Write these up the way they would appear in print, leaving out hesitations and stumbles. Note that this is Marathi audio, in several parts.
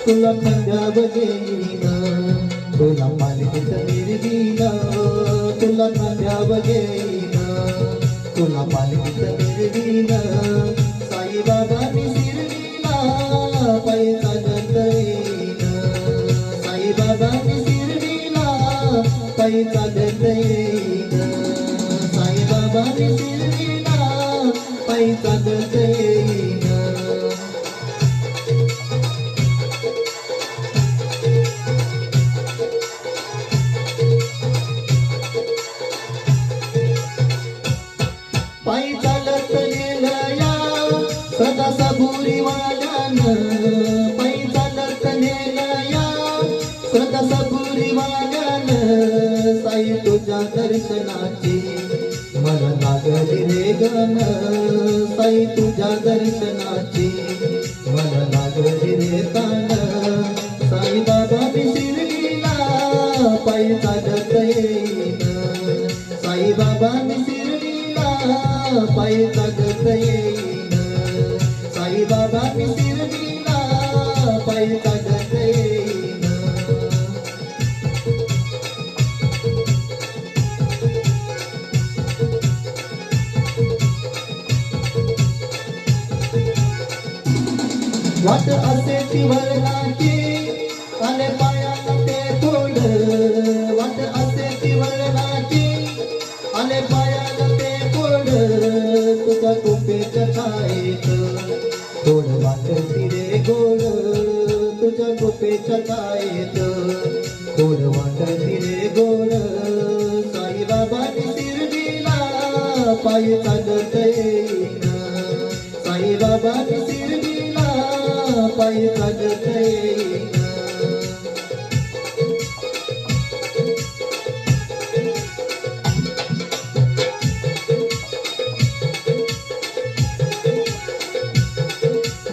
तुला खांद्यावर येईन, तुला पालखीत मिरवीन, तुला खांद्यावर येईन, तुला पालखीत मिरवीन. साईबाबांनी शिर्डीला पायी चालत येईन, साईबाबांनी शिर्डीला पायी चालत येईन, साईबाबांनी शिर्डीला पायी चालत येईन. पायी चालत नेलया सदा सबुरी वाल्यानं, पायी चालत नेलया सदा सबुरी वाल्यानं. साई तुझ्या दर्शनाची मला लागली रे गन, साई तुझ्या दर्शनाची मला लागली रे कान. साईबाबांनी शिर्डीला पायी चालत येईन, साईबाबांनी पायी चालत येईन, साईबाबांनी शिर्डीला पायी चालत येईन. वाट असे ती वळणाची आले पायाला ते तोड, वाट असे ती वळणाची आले पायाला ते तोड. तुझ्या कुपेच्या छायेत गोड वाटती रे गोड, तुझ्या कुपेच्या छायेत गोड वाटती रे गोड. साईबाबांनी शिर्डीला पायी चालत येईन, साईबाबांनी शिर्डीला पायी चालत येईन.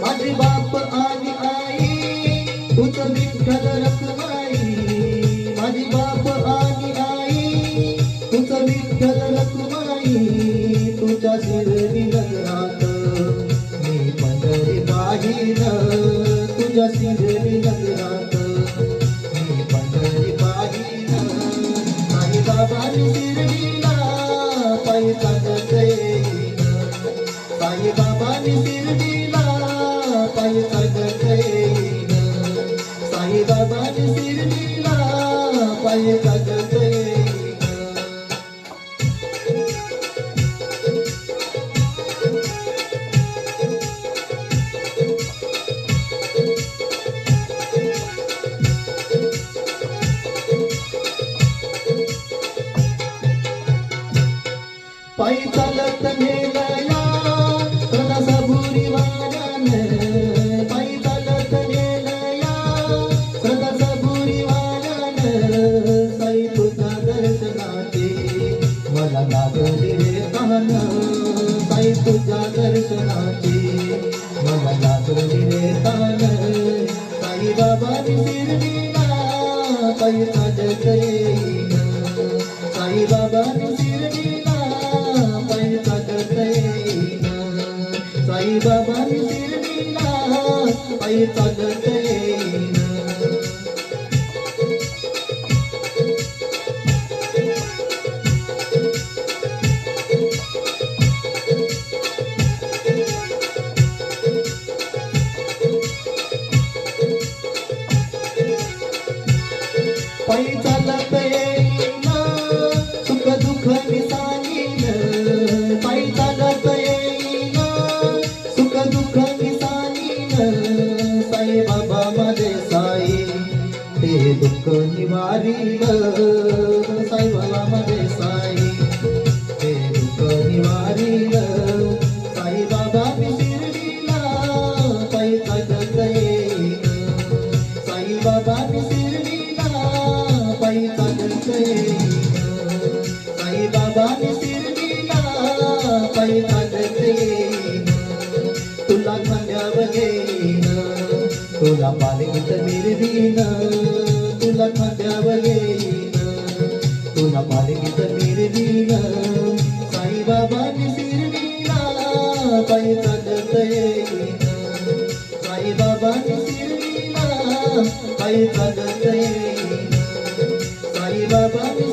माझी बाप आणि आई तुझं विठ्ठल रखुमाई, माझी बाप आणि आई तुझं विठ्ठल रखुमाई. तुझ्या शिर्डी नगरात मी पंढरी पाहिन, तुझ्या शिर्डी नगरात मी पंढरी पाहिन. साईबाबांनी शिर्डीला पायी चालत येईन, साईबाबांनी शिर्डीला पायी चालत येईन, साईबाबांनी शिर्डीला पायी चालत येईन. पायी चालत नेलया सदा सबुरी वाल्यानं, पायी चालत नेलया सदा सबुरी वाल्यानं. साई तुझ्या दर्शनाची मला लागली रे कान, साई तुझ्या दर्शनाची मला लागली रे कान. साईबाबांनी शिर्डीला पायी चालत येईन, साईबाबांनी शिर्डीला पायी चालत येईन, साईबाबांनी शिर्डीला पायी चालत येईन. पायी चालत येईन सुख दुःख निसानीन, पायी चालत येईन सुख दुःख निसानीन. साईबाबा माझे साई ते दुःख निवारीन, साईबाबा माझे साई ते दुःख निवारीन. साईबाबांनी शिर्डीला पायी चालत येईन, साईबाबांनी शिर्डीला पायी चालत येईन, साईबाबांनी शिर्डीला पायी चालत येईन. तुला खांद्यावर येईन, तुला पालखीत मिरवीन, तुला खांद्यावर येईन, तुला पालखीत मिरवीन. साईबाबांनी शिर्डीला पायी चालत येईन, साईबाबांनी शिर्डीला काही चालत येईना साई बाबा